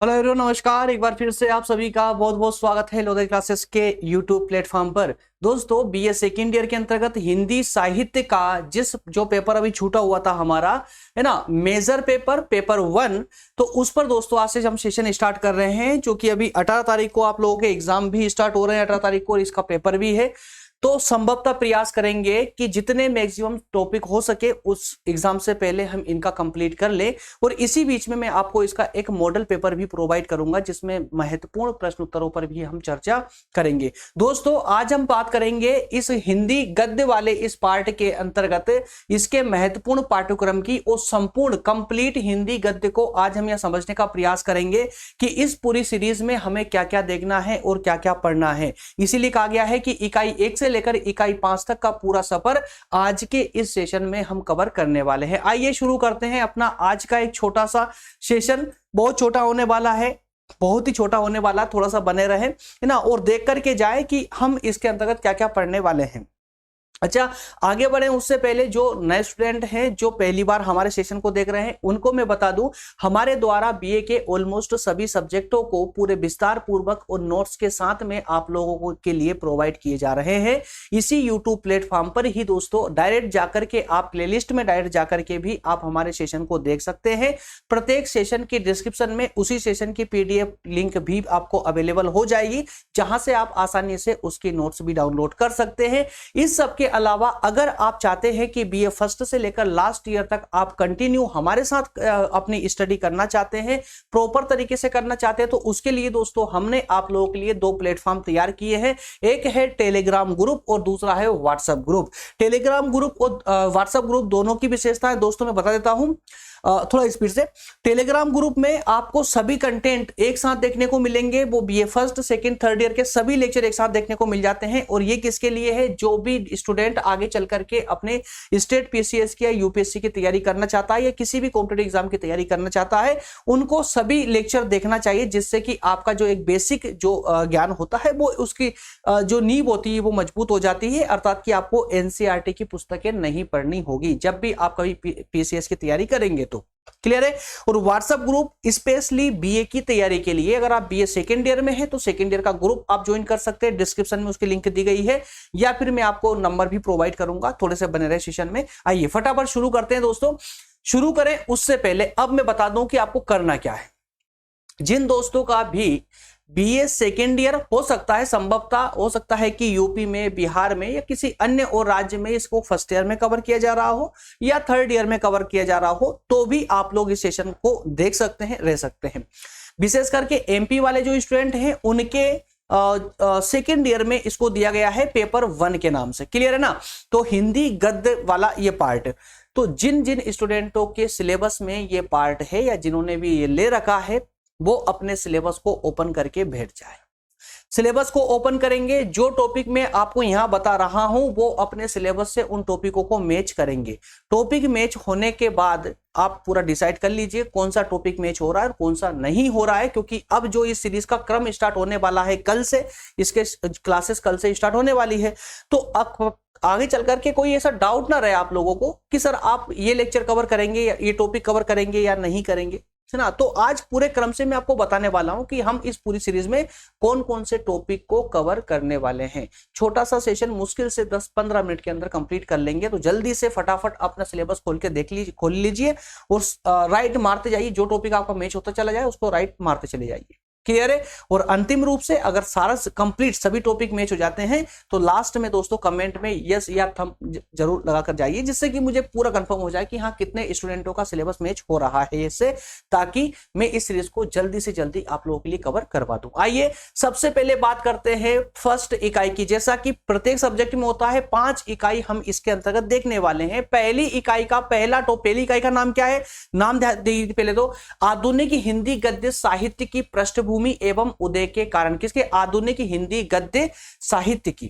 Hello everyone, नमस्कार। एक बार फिर से आप सभी का बहुत बहुत स्वागत है लोधे क्लासेस के यूट्यूब प्लेटफॉर्म पर। दोस्तों, बीए सेकेंड ईयर के अंतर्गत हिंदी साहित्य का जो पेपर अभी छूटा हुआ था हमारा, है ना, मेजर पेपर 1, तो उस पर दोस्तों आज से हम सेशन स्टार्ट कर रहे हैं, जो कि अभी 18 तारीख को आप लोगों के एग्जाम भी स्टार्ट हो रहे हैं। 18 तारीख को इसका पेपर भी है। तो संभवतः प्रयास करेंगे कि जितने मैक्सिमम टॉपिक हो सके उस एग्जाम से पहले हम इनका कंप्लीट कर ले। और इसी बीच में मैं आपको इसका एक मॉडल पेपर भी प्रोवाइड करूंगा, जिसमें महत्वपूर्ण प्रश्न उत्तरों पर भी हम चर्चा करेंगे। दोस्तों, आज हम बात करेंगे इस हिंदी गद्य वाले इस पार्ट के अंतर्गत इसके महत्वपूर्ण पाठ्यक्रम की और संपूर्ण कंप्लीट हिंदी गद्य को आज हम यह समझने का प्रयास करेंगे कि इस पूरी सीरीज में हमें क्या क्या देखना है और क्या क्या पढ़ना है। इसीलिए कहा गया है कि इकाई 1 से लेकर इकाई 5 तक का पूरा सफर आज के इस सेशन में हम कवर करने वाले हैं। आइए शुरू करते हैं अपना आज का एक छोटा सा सेशन। बहुत छोटा होने वाला है, बहुत ही छोटा होने वाला, थोड़ा सा बने रहे, है ना, और देख करके जाए कि हम इसके अंतर्गत क्या क्या पढ़ने वाले हैं। अच्छा, आगे बढ़े उससे पहले जो नए स्टूडेंट हैं जो पहली बार हमारे सेशन को देख रहे हैं, उनको मैं बता दूं, हमारे द्वारा बीए के ऑलमोस्ट सभी सब्जेक्टों को पूरे विस्तार पूर्वक और नोट्स के साथ में आप लोगों को के लिए प्रोवाइड किए जा रहे हैं इसी यूट्यूब प्लेटफॉर्म पर ही। दोस्तों, डायरेक्ट जाकर के आप प्लेलिस्ट में डायरेक्ट जाकर के भी आप हमारे सेशन को देख सकते हैं। प्रत्येक सेशन की डिस्क्रिप्शन में उसी सेशन की पीडीएफ लिंक भी आपको अवेलेबल हो जाएगी, जहां से आप आसानी से उसकी नोट्स भी डाउनलोड कर सकते हैं। इस सब के अलावा अगर आप चाहते हैं कि बीए फर्स्ट से लेकर लास्ट ईयर तक आप कंटिन्यू हमारे साथ अपनी स्टडी करना चाहते हैं, प्रॉपर तरीके से करना चाहते हैं, तो उसके लिए दोस्तों हमने आप लोगों के लिए 2 प्लेटफॉर्म तैयार किए हैं। एक है टेलीग्राम ग्रुप और दूसरा है व्हाट्सएप ग्रुप। टेलीग्राम ग्रुप और व्हाट्सएप ग्रुप दोनों की विशेषताएं दोस्तों मैं बता देता हूं थोड़ा स्पीड से। टेलीग्राम ग्रुप में आपको सभी कंटेंट एक साथ देखने को मिलेंगे। वो BA first, second, third year के सभी लेक्चर एक साथ देखने को मिल जाते हैं। और ये किसके लिए है? जो भी स्टूडेंट आगे चल करके अपने स्टेट पीसीएस की या यूपीएससी की तैयारी करना चाहता है या किसी भी कॉम्पिटिटिव एग्जाम की तैयारी करना चाहता है, उनको सभी लेक्चर देखना चाहिए, जिससे कि आपका जो एक बेसिक जो ज्ञान होता है वो उसकी जो नींव होती है वो मजबूत हो जाती है। अर्थात कि आपको एनसीईआरटी की पुस्तकें नहीं पढ़नी होगी जब भी आप कभी पीसीएस की तैयारी करेंगे। तो क्लियर है। और व्हाट्सएप ग्रुप स्पेशली बीए की तैयारी के लिए, अगर आप बीए सेकेंड ईयर में हैं तो सेकेंड ईयर का ग्रुप आप ज्वाइन कर सकते हैं। डिस्क्रिप्शन में उसकी लिंक दी गई है, या फिर मैं आपको नंबर भी प्रोवाइड करूंगा। थोड़े से बने रहे सेशन में। आइए फटाफट शुरू करते हैं दोस्तों। शुरू करें उससे पहले अब मैं बता दूं कि आपको करना क्या है। जिन दोस्तों का भी बीए सेकेंड ईयर हो सकता है, संभवतः हो सकता है कि यूपी में, बिहार में या किसी अन्य और राज्य में इसको फर्स्ट ईयर में कवर किया जा रहा हो या थर्ड ईयर में कवर किया जा रहा हो, तो भी आप लोग इस सेशन को देख सकते हैं, रह सकते हैं। विशेष करके एमपी वाले जो स्टूडेंट हैं उनके सेकेंड ईयर में इसको दिया गया है पेपर 1 के नाम से। क्लियर है ना। तो हिंदी गद्य वाला ये पार्ट, तो जिन जिन स्टूडेंटों के सिलेबस में ये पार्ट है या जिन्होंने भी ये ले रखा है, वो अपने सिलेबस को ओपन करके बैठ जाए। सिलेबस को ओपन करेंगे, जो टॉपिक मैं आपको यहां बता रहा हूं वो अपने सिलेबस से उन टॉपिकों को मैच करेंगे। टॉपिक मैच होने के बाद आप पूरा डिसाइड कर लीजिए कौन सा टॉपिक मैच हो रहा है और कौन सा नहीं हो रहा है, क्योंकि अब जो इस सीरीज का क्रम स्टार्ट होने वाला है कल से, इसके क्लासेस कल से स्टार्ट होने वाली है। तो अब आगे चल करके कोई ऐसा डाउट ना रहे आप लोगों को कि सर आप ये लेक्चर कवर करेंगे या ये टॉपिक कवर करेंगे या नहीं करेंगे, है ना। तो आज पूरे क्रम से मैं आपको बताने वाला हूं कि हम इस पूरी सीरीज में कौन कौन से टॉपिक को कवर करने वाले हैं। छोटा सा सेशन मुश्किल से 10-15 मिनट के अंदर कंप्लीट कर लेंगे। तो जल्दी से फटाफट अपना सिलेबस खोल के देख लीजिए, खोल लीजिए और राइट मारते जाइए। जो टॉपिक आपका मैच होता चला जाए उसको राइट मारते चले जाइए। क्लियर है। और अंतिम रूप से अगर सारा कंप्लीट सभी टॉपिक मैच हो जाते हैं तो लास्ट में दोस्तों कमेंट में यस या थंब जरूर लगाकर जाइए, जिससे कि मुझे पूरा कंफर्म हो जाए कि हाँ कितने स्टूडेंटों का सिलेबस मैच हो रहा है इससे, ताकि मैं इस सीरीज को जल्दी से जल्दी आप लोगों के लिए कवर करवा दूं। आइए सबसे पहले बात करते हैं फर्स्ट इकाई की। जैसा कि प्रत्येक सब्जेक्ट में होता है 5 इकाई हम इसके अंतर्गत देखने वाले हैं। पहली इकाई का पहली इकाई का नाम क्या है? नाम दीजिए पहले तो, आधुनिक हिंदी गद्य साहित्य की पृष्ठभूमि एवं उदय के कारण। किसके? आधुनिक हिंदी गद्य साहित्य की,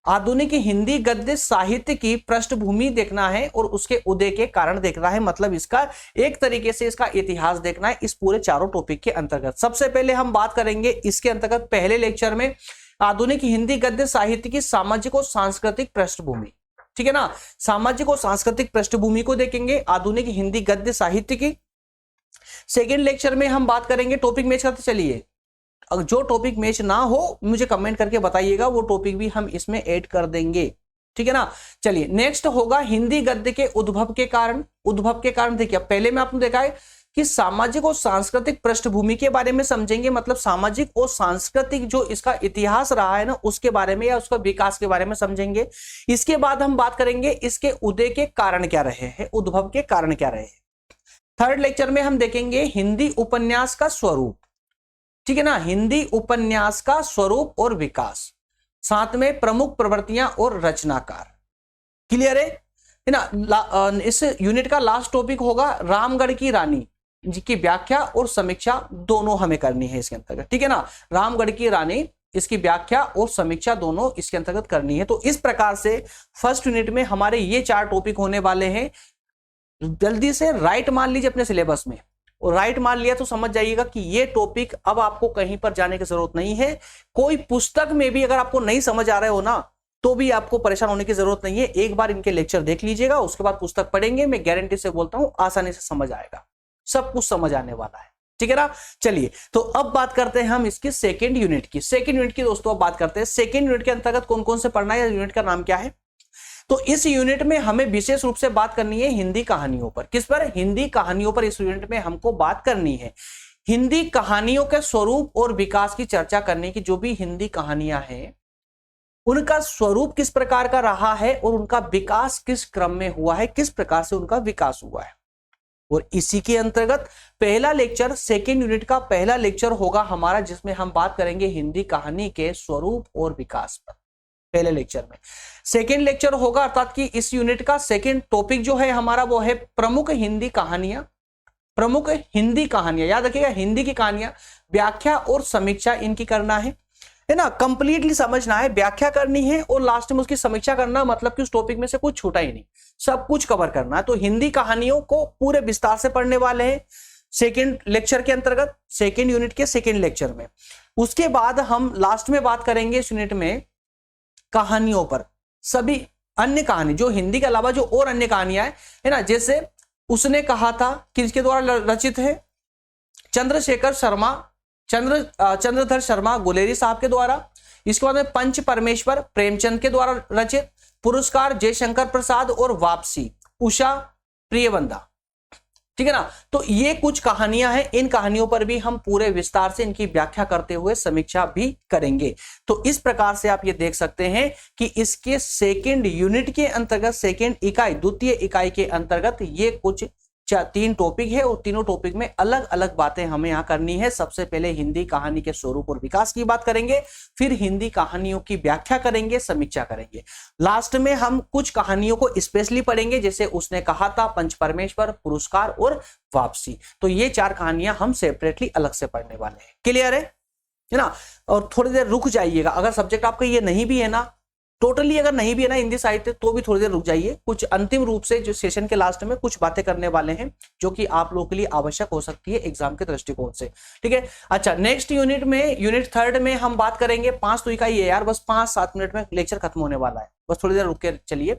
आधुनिक हिंदी गद्य साहित्य की पृष्ठभूमि देखना है और उसके उदय के कारण देखना है। मतलब इसका एक तरीके से इसका इतिहास देखना है इस पूरे चारों टॉपिक के अंतर्गत। सबसे पहले हम बात करेंगे इसके अंतर्गत पहले लेक्चर में आधुनिक हिंदी गद्य साहित्य की सामाजिक और सांस्कृतिक पृष्ठभूमि। ठीक है ना। सामाजिक और सांस्कृतिक पृष्ठभूमि को देखेंगे आधुनिक हिंदी गद्य साहित्य की। सेकेंड लेक्चर में हम बात करेंगे टॉपिक मैच करते चलिए, अगर जो टॉपिक मैच ना हो मुझे कमेंट करके बताइएगा, वो टॉपिक भी हम इसमें ऐड कर देंगे, ठीक है ना। चलिए नेक्स्ट होगा हिंदी गद्य के उद्भव के कारण। उद्भव के कारण देखिए, पहले में आपने देखा है कि सामाजिक और सांस्कृतिक पृष्ठभूमि के बारे में समझेंगे, मतलब सामाजिक और सांस्कृतिक जो इसका इतिहास रहा है ना उसके बारे में या उसका विकास के बारे में समझेंगे। इसके बाद हम बात करेंगे इसके उदय के कारण क्या रहे हैं, उद्भव के कारण क्या रहे हैं। थर्ड लेक्चर में हम देखेंगे हिंदी उपन्यास का स्वरूप, ठीक है ना, हिंदी उपन्यास का स्वरूप और विकास, साथ में प्रमुख प्रवृत्तियां और रचनाकार। क्लियर है ना। इस यूनिट का लास्ट टॉपिक होगा रामगढ़ की रानी जी की व्याख्या और समीक्षा दोनों हमें करनी है इसके अंतर्गत, ठीक है ना। रामगढ़ की रानी इसकी व्याख्या और समीक्षा दोनों इसके अंतर्गत करनी है। तो इस प्रकार से फर्स्ट यूनिट में हमारे ये 4 टॉपिक होने वाले हैं। जल्दी से राइट मान लीजिए अपने सिलेबस में, और राइट मान लिया तो समझ जाइएगा कि ये टॉपिक अब आपको कहीं पर जाने की जरूरत नहीं है। कोई पुस्तक में भी अगर आपको नहीं समझ आ रहे हो ना तो भी आपको परेशान होने की जरूरत नहीं है। एक बार इनके लेक्चर देख लीजिएगा, उसके बाद पुस्तक पढ़ेंगे, मैं गारंटी से बोलता हूं आसानी से समझ आएगा, सब कुछ समझ आने वाला है, ठीक है ना। चलिए तो अब बात करते हैं हम इसकी सेकेंड यूनिट की। सेकेंड यूनिट की दोस्तों अब बात करते हैं सेकेंड यूनिट के अंतर्गत कौन कौन से पढ़ना है, यूनिट का नाम क्या है। तो इस यूनिट में हमें विशेष रूप से बात करनी है हिंदी कहानियों पर। किस पर? हिंदी कहानियों पर इस यूनिट में हमको बात करनी है। हिंदी कहानियों के स्वरूप और विकास की चर्चा करने की, जो भी हिंदी कहानियां हैं उनका स्वरूप किस प्रकार का रहा है और उनका विकास किस क्रम में हुआ है, किस प्रकार से उनका विकास हुआ है। और इसी के अंतर्गत पहला लेक्चर, सेकेंड यूनिट का पहला लेक्चर होगा हमारा, जिसमें हम बात करेंगे हिंदी कहानी के स्वरूप और विकास पर पहले लेक्चर में। सेकेंड लेक्चर होगा अर्थात कि इस यूनिट का सेकेंड टॉपिक जो है हमारा वो है प्रमुख हिंदी कहानियां। प्रमुख हिंदी कहानियां याद रखिएगा, हिंदी की कहानियां, व्याख्या और समीक्षा इनकी करना है ना। कंप्लीटली समझना है, व्याख्या करनी है और लास्ट में उसकी समीक्षा करना, मतलब कि उस टॉपिक में से कुछ छूटा ही नहीं, सब कुछ कवर करना है। तो हिंदी कहानियों को पूरे विस्तार से पढ़ने वाले हैं सेकेंड लेक्चर के अंतर्गत, सेकेंड यूनिट के सेकेंड लेक्चर में। उसके बाद हम लास्ट में बात करेंगे इस यूनिट में कहानियों पर, सभी अन्य कहानी जो हिंदी के अलावा जो और अन्य कहानियां है ना, जैसे उसने कहा था किसके द्वारा रचित है, चंद्रशेखर शर्मा, चंद्रधर शर्मा गुलेरी साहब के द्वारा। इसके बाद में पंच परमेश्वर प्रेमचंद के द्वारा रचित, पुरस्कार जयशंकर प्रसाद और वापसी उषा प्रियवंदा, ठीक है ना। तो ये कुछ कहानियां हैं, इन कहानियों पर भी हम पूरे विस्तार से इनकी व्याख्या करते हुए समीक्षा भी करेंगे। तो इस प्रकार से आप ये देख सकते हैं कि इसके सेकेंड यूनिट के अंतर्गत, सेकेंड इकाई, द्वितीय इकाई के अंतर्गत ये कुछ 3 टॉपिक है और तीनों टॉपिक में अलग अलग बातें हमें यहां करनी है। सबसे पहले हिंदी कहानी के स्वरूप और विकास की बात करेंगे, फिर हिंदी कहानियों की व्याख्या करेंगे, समीक्षा करेंगे। लास्ट में हम कुछ कहानियों को स्पेशली पढ़ेंगे, जैसे उसने कहा था, पंच परमेश्वर, पुरस्कार और वापसी। तो ये 4 कहानियां हम सेपरेटली अलग से पढ़ने वाले हैं। क्लियर है ना। और थोड़ी देर रुक जाइएगा, अगर सब्जेक्ट आपका ये नहीं भी है ना, टोटली अगर नहीं भी है ना हिंदी साहित्य, तो भी थोड़ी देर रुक जाइए। कुछ अंतिम रूप से जो सेशन के लास्ट में कुछ बातें करने वाले हैं जो कि आप लोगों के लिए आवश्यक हो सकती है एग्जाम के दृष्टिकोण से, ठीक है। अच्छा, नेक्स्ट यूनिट में, यूनिट थर्ड में हम बात करेंगे 5 तो इकाई है यार, बस 5-7 मिनट में लेक्चर खत्म होने वाला है, बस थोड़ी देर रुक के चलिए।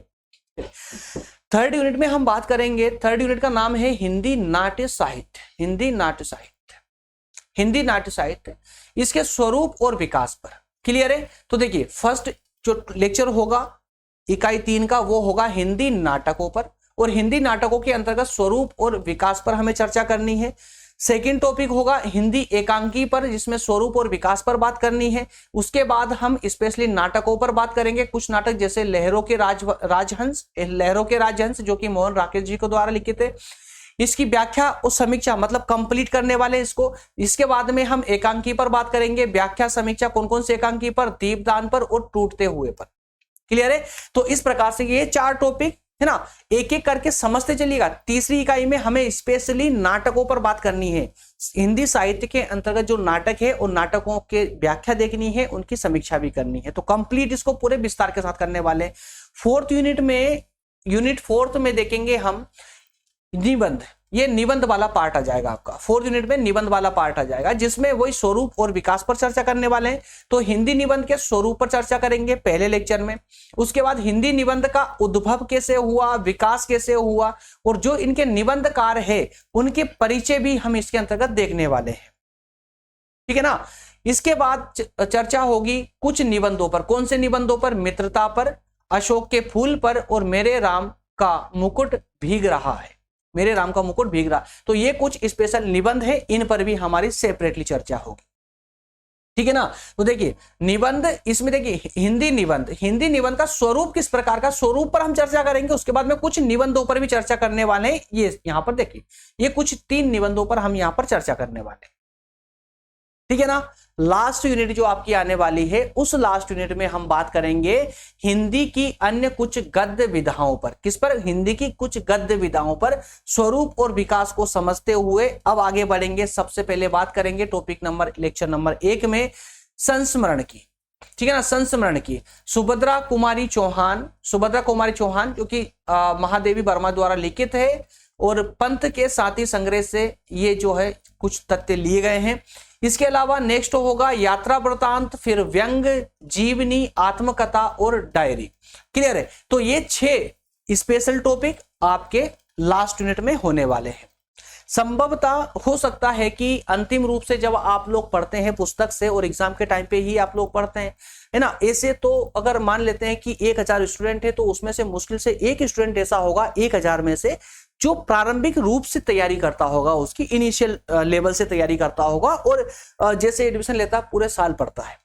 थर्ड यूनिट में हम बात करेंगे, थर्ड यूनिट का नाम है हिंदी नाट्य साहित्य। हिंदी नाट्य साहित्य, हिंदी नाट्य साहित्य, इसके स्वरूप और विकास पर। क्लियर है। तो देखिए फर्स्ट जो लेक्चर होगा इकाई 3 का वो होगा हिंदी नाटकों पर, और हिंदी नाटकों के अंतर्गत स्वरूप और विकास पर हमें चर्चा करनी है। सेकंड टॉपिक होगा हिंदी एकांकी पर, जिसमें स्वरूप और विकास पर बात करनी है। उसके बाद हम स्पेशली नाटकों पर बात करेंगे, कुछ नाटक जैसे लहरों के राजहंस, लहरों के राजहंस जो कि मोहन राकेश जी को द्वारा लिखे थे, इसकी व्याख्या और समीक्षा मतलब कंप्लीट करने वाले इसको। इसके बाद में हम एकांकी पर बात करेंगे, व्याख्या समीक्षा कौन कौन से एकांकी पर, दीपदान पर और टूटते हुए पर। क्लियर है। तो इस प्रकार से ये 4 टॉपिक है ना, एक एक करके समझते चलिएगा। तीसरी इकाई में हमें स्पेशली नाटकों पर बात करनी है। हिंदी साहित्य के अंतर्गत जो नाटक है उन नाटकों के व्याख्या देखनी है, उनकी समीक्षा भी करनी है। तो कंप्लीट इसको पूरे विस्तार के साथ करने वाले। फोर्थ यूनिट में, यूनिट 4 में देखेंगे हम निबंध, ये निबंध वाला पार्ट आ जाएगा आपका। 4th यूनिट में निबंध वाला पार्ट आ जाएगा, जिसमें वही स्वरूप और विकास पर चर्चा करने वाले हैं। तो हिंदी निबंध के स्वरूप पर चर्चा करेंगे पहले लेक्चर में। उसके बाद हिंदी निबंध का उद्भव कैसे हुआ, विकास कैसे हुआ, और जो इनके निबंधकार है उनके परिचय भी हम इसके अंतर्गत देखने वाले हैं, ठीक है ना। इसके बाद चर्चा होगी कुछ निबंधों पर। कौन से निबंधों पर? मित्रता पर, अशोक के फूल पर, और मेरे राम का मुकुट भीग रहा है, मेरे राम का मुकुट भीग रहा। तो ये कुछ स्पेशल निबंध है, इन पर भी हमारी सेपरेटली चर्चा होगी, ठीक है ना। तो देखिए निबंध, इसमें देखिए हिंदी निबंध का स्वरूप किस प्रकार का, स्वरूप पर हम चर्चा करेंगे। उसके बाद में कुछ निबंधों पर भी चर्चा करने वाले हैं। ये यहां पर देखिए, ये कुछ 3 निबंधों पर हम यहां पर चर्चा करने वाले हैं, ठीक है ना। लास्ट यूनिट जो आपकी आने वाली है, उस लास्ट यूनिट में हम बात करेंगे हिंदी की अन्य कुछ गद्य विधाओं पर। किस पर? हिंदी की कुछ गद्य विधाओं पर, स्वरूप और विकास को समझते हुए अब आगे बढ़ेंगे। सबसे पहले बात करेंगे टॉपिक नंबर, लेक्चर नंबर 1 में संस्मरण की, ठीक है ना। संस्मरण की सुभद्रा कुमारी चौहान जो कि महादेवी वर्मा द्वारा लिखित है, और पंत के साथी संग्रह से ये जो है कुछ तथ्य लिए गए हैं। इसके अलावा नेक्स्ट होगा यात्रा वृतांत, फिर व्यंग, जीवनी, आत्मकथा और डायरी। क्लियर है? तो ये 6 स्पेशल टॉपिक आपके लास्ट यूनिट में होने वाले हैं। संभवतः हो सकता है कि अंतिम रूप से जब आप लोग पढ़ते हैं पुस्तक से और एग्जाम के टाइम पे ही आप लोग पढ़ते हैं, है ना। ऐसे तो अगर मान लेते हैं कि 1000 स्टूडेंट है, तो उसमें से मुश्किल से एक स्टूडेंट ऐसा होगा 1000 में से जो प्रारंभिक रूप से तैयारी करता होगा, उसकी इनिशियल लेवल से तैयारी करता होगा, और जैसे एडमिशन लेता है पूरे साल पढ़ता है।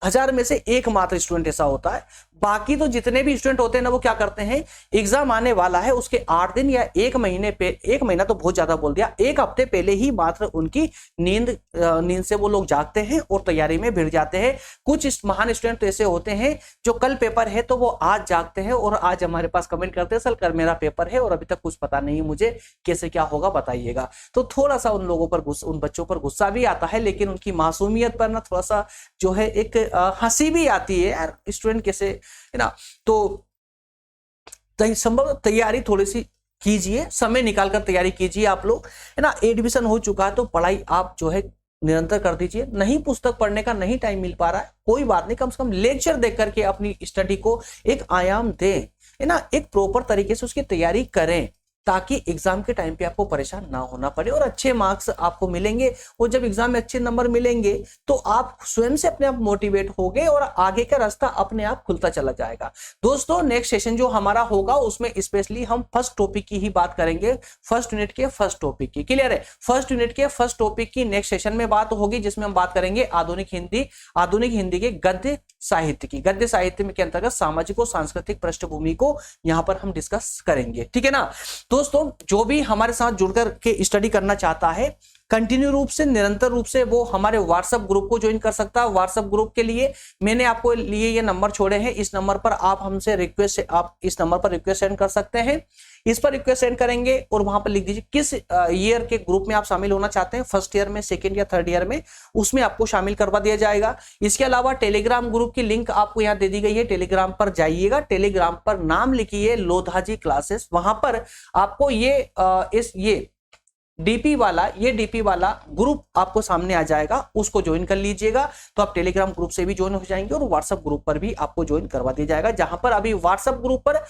1000 में से एक मात्र स्टूडेंट ऐसा होता है। बाकी तो जितने भी स्टूडेंट होते हैं ना, वो क्या करते हैं, एग्जाम आने वाला है उसके 8 दिन या 1 महीने पे, 1 महीना तो बहुत ज्यादा बोल दिया, 1 हफ्ते पहले ही मात्र उनकी नींद से वो लोग जागते हैं और तैयारी में भिड़ जाते हैं। कुछ महान स्टूडेंट तो ऐसे होते हैं जो कल पेपर है तो वो आज जागते हैं और आज हमारे पास कमेंट करते हैं, सर कल मेरा पेपर है और अभी तक कुछ पता नहीं मुझे, कैसे क्या होगा बताइएगा। तो थोड़ा सा उन लोगों पर, उन बच्चों पर गुस्सा भी आता है, लेकिन उनकी मासूमियत पर ना थोड़ा सा जो है एक हंसी भी आती है, यार स्टूडेंट कैसे, है ना। तो संभव तैयारी थोड़ी सी कीजिए, समय निकालकर तैयारी कीजिए आप लोग, है ना। एडमिशन हो चुका है तो पढ़ाई आप जो है निरंतर कर दीजिए। नहीं पुस्तक पढ़ने का नहीं टाइम मिल पा रहा है, कोई बात नहीं, कम से कम लेक्चर देख करके अपनी स्टडी को एक आयाम दें, है ना। एक प्रॉपर तरीके से उसकी तैयारी करें, ताकि एग्जाम के टाइम पे आपको परेशान ना होना पड़े और अच्छे मार्क्स आपको मिलेंगे। और जब एग्जाम में अच्छे नंबर मिलेंगे तो आप स्वयं से अपने आप मोटिवेट होगे और आगे का रास्ता अपने आप खुलता चला जाएगा। दोस्तों नेक्स्ट सेशन जो हमारा होगा उसमें स्पेशली हम फर्स्ट टॉपिक की ही बात करेंगे, फर्स्ट यूनिट के फर्स्ट टॉपिक की। क्लियर है? फर्स्ट यूनिट के फर्स्ट टॉपिक की नेक्स्ट सेशन में बात होगी, जिसमें हम बात करेंगे आधुनिक हिंदी के गद्य साहित्य की। गद्य साहित्य के अंतर्गत सामाजिक और सांस्कृतिक पृष्ठभूमि को यहां पर हम डिस्कस करेंगे, ठीक है ना। दोस्तों जो भी हमारे साथ जुड़कर के स्टडी करना चाहता है कंटिन्यू रूप से, निरंतर रूप से, वो हमारे व्हाट्सएप ग्रुप को ज्वाइन कर सकता है। व्हाट्सएप ग्रुप के लिए मैंने आपको लिए ये नंबर छोड़े हैं, इस नंबर पर आप हमसे रिक्वेस्ट, आप इस नंबर पर रिक्वेस्ट सेंड कर सकते हैं। इस पर रिक्वेस्ट सेंड करेंगे और वहां पर लिख दीजिए किस ईयर के ग्रुप में आप शामिल होना चाहते हैं, फर्स्ट ईयर में, सेकेंड या थर्ड ईयर में, उसमें आपको शामिल करवा दिया जाएगा। इसके अलावा टेलीग्राम ग्रुप की लिंक आपको यहाँ दे दी गई है, टेलीग्राम पर जाइएगा, टेलीग्राम पर नाम लिखिए लोधाजी क्लासेस, वहां पर आपको ये डीपी वाला ग्रुप आपको सामने आ जाएगा, उसको ज्वाइन कर लीजिएगा। तो आप टेलीग्राम ग्रुप से भी ज्वाइन हो जाएंगे और व्हाट्सएप ग्रुप पर भी आपको ज्वाइन करवा दिया जाएगा, जहां पर अभी व्हाट्सएप ग्रुप पर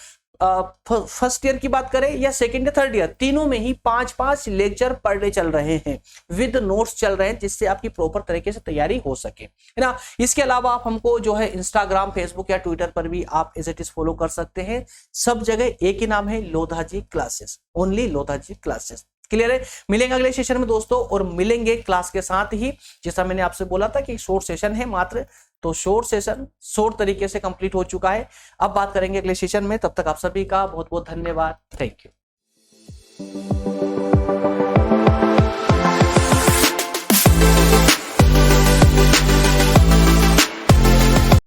फर्स्ट ईयर की बात करें या सेकंड या थर्ड ईयर, तीनों में ही 5-5 लेक्चर पर डे चल रहे हैं, विद नोट्स चल रहे हैं, जिससे आपकी प्रॉपर तरीके से तैयारी हो सके, है ना। इसके अलावा आप हमको जो है इंस्टाग्राम, फेसबुक या ट्विटर पर भी आप एज इट इज फॉलो कर सकते हैं। सब जगह एक ही नाम है, Lodhaji classes, only Lodhaji classes. Clear है? मिलेंगे अगले सेशन में दोस्तों, और मिलेंगे क्लास के साथ ही, जैसा मैंने आपसे बोला था कि शॉर्ट सेशन है मात्र, तो शॉर्ट सेशन शॉर्ट तरीके से कंप्लीट हो चुका है। अब बात करेंगे अगले सेशन में, तब तक आप सभी का बहुत बहुत धन्यवाद। Thank you.